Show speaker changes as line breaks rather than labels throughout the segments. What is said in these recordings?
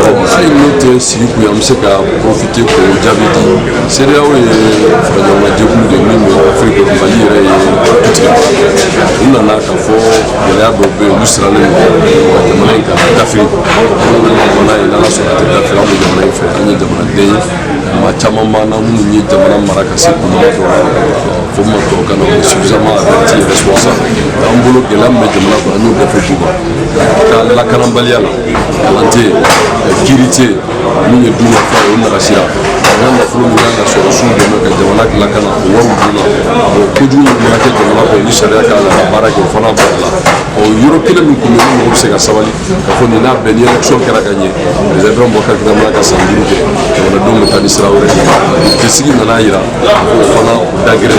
ayi n'o tɛ sigi kun ye an bɛ se ka profiter k'o jaabi di CEDEAO ye faraɲɔgɔnkan jɛkulu de min bɛ Afiriki Mali yɛrɛ ye tutigɛ u nana k'a fɔ gɛlɛya dɔw bɛ yen olu siralen don jamana in kan dafiri jamana in n'ala sɔnna a tɛ dafiri an bɛ jamana in fɛ an ye jamanaden ye maa caman b'an na minnu ye jamana mara ka se kuma dɔ fo ma tubabukan na o ye suffisamment averti et responsable an bolo gɛlɛya min bɛ jamana kɔnɔ an y'o bɛɛ fɔ Juba ka lakanabaliya la kalan tɛ yen kiiri tɛ yen min ye dunga fa ye o nagasira an ka nafolo min kan ka sɔrɔ su dɛmɛ ka jamana lakana o wariw dun na kojugu min mana kɛ jamana kɔnɔ ni sariya k'a la ka baara kɛ o fana b'a la yɔrɔ kelen min kun bɛ ni mɔgɔ bɛ se ka sabali ka fɔ nin n'a bɛɛ ni élection kɛra ka ɲɛ président Boubacar Keïta ka san 5 kɛ jamanadenw bɛ taa ni sira wɛrɛ ye cɛsigi nana yira o fana dagɛrɛ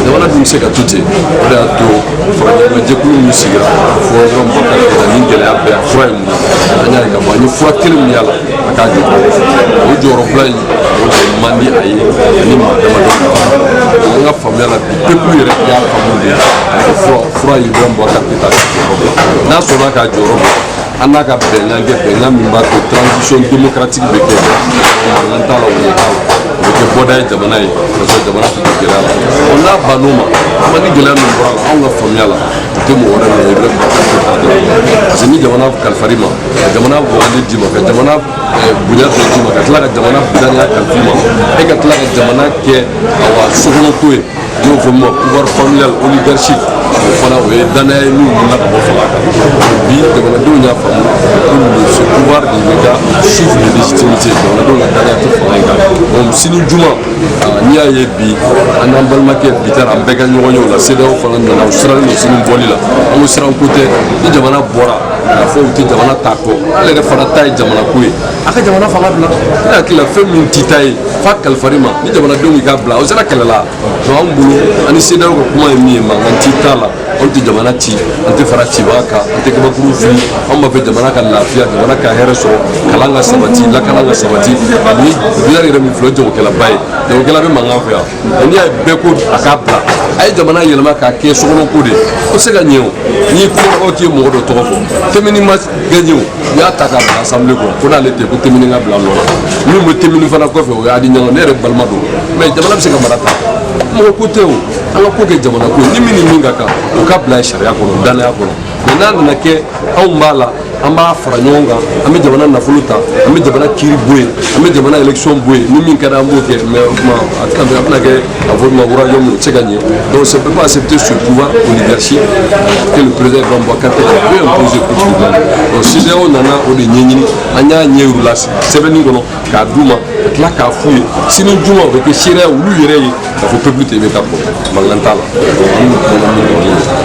jamana dun bɛ se ka to ten o de y'a to faraɲɔgɔnkan jɛkulu min sigira fɔ Boubacar Keïta ni gɛlɛya bɛɛ a fura ye mun ye an y'a ye ka fɔ an ye fura kelen min y'a la a k'a jɔ o jɔyɔrɔba in o de man di a ye ani maa damadɔ an ka faamuya la bi peuple yɛrɛ y'a faamu de a fura ye Boubacar Keïta n'a sɔnna k'a jɔyɔrɔ bɔ an n'a ka bɛnkan kɛ bɛnkan min b'a to transition démocratique bɛ kɛ mankan t'a la o ɲɛ t'a la o bɛ kɛ bɔda ye jamana ye ka sɔrɔ jamana tɛ kɛ gɛlɛya la n'a bann'o ma kuma ni gɛlɛya min bɔra la anw ka faamuya la o tɛ mɔgɔ wɛrɛ minɛ i bɛ Boubacar Keïta dɔrɔn parce que ni jamana kalifari ma ka jamana bɔgɔli d'i ma ka jamana bonya dɔ d'i ma ka tila ka jamana daniya kalifa ma e ka tila ka jamana kɛ awa sokɔnɔko ye n'o fɔ ma pouvoir familial oligarchique o fana o ye danaya ye min wulila ka bɔ fanga kan bi jamanadenw y'a faamu ko ce pouvoir de l'État souffre de légitimité jamanadenw ka danaya tɛ fanga in kan donc sini juma n'i y'a ye bi an n'an balimakɛ Bitar an bɛɛ ka ɲɔgɔn ye o la CEDEAO fana nana o siralen don sini bɔli la an ko siran ko tɛ ni jamana bɔra k'a fɔ u tɛ jamana ta kɔ ale yɛrɛ fana ta ye jamana ko ye a ka jamana fanga bila ne hakili la fɛn min t'i ta ye f'a kalifari ma ni jamanadenw y'i ka bila o sera kɛlɛ la donc an bolo ani CEDEAO ka kuma ye min ye mankan ci t'a la anw tɛ jamana ci an tɛ fara cibaga kan an tɛ kabakuru fili anw b'a fɛ jamana ka lafiya jamana ka hɛrɛ sɔrɔ kalan ka sabati lakana ka sabati ni Bitar yɛrɛ min filɛ o jagokɛlaba ye jagokɛla bɛ mankan fɛ yan n'i y'a ye bɛɛ ko a k'a bila a ye jamana yɛlɛma k'a kɛ sokɔnɔko de o tɛ se ka ɲɛ o n'i ye kumabagaw k'i ye mɔgɔ dɔ tɔgɔ fɔ Temini ma gagné o u y'a ta k'a bila assemblée kɔnɔ ko n'ale tɛ ko Temini ka bila nɔ la min bɛ Temini fana kɔfɛ o y'a di ɲɔgɔn ne yɛrɛ balima don mais jamana bɛ se ka mara ta mɔgɔ ko tɛ o an ka ko kɛ jamana ko ye ni min ni min ka kan o ka bila sariya kɔnɔ danaya kɔnɔ mais n'a nana kɛ anw b'a la an b'a fara ɲɔgɔn kan an bɛ jamana nafolo ta an bɛ jamana kiiri bɔ yen an bɛ jamana élection bɔ yen ni min ka di an b'o kɛ mais o tuma a bɛna kɛ a fɔ ma royaume o tɛ se ka ɲɛ donc ça ne peut pas accepter ce pouvoir oligarchique que le président Boubacar Keïta veut imposer pour tout le monde donc CEDEAO nana o de ɲɛɲini an y'a ɲɛ yir'u la sɛbɛnni kɔnɔ k'a d'u ma ka tila k'a f'u ye sini juma o bɛ kɛ seereya olu yɛrɛ ye k'a fɔ peuple tɛ bɛ ka bɔ mankan t'a la donc an bɛ kuma min kɔni ye.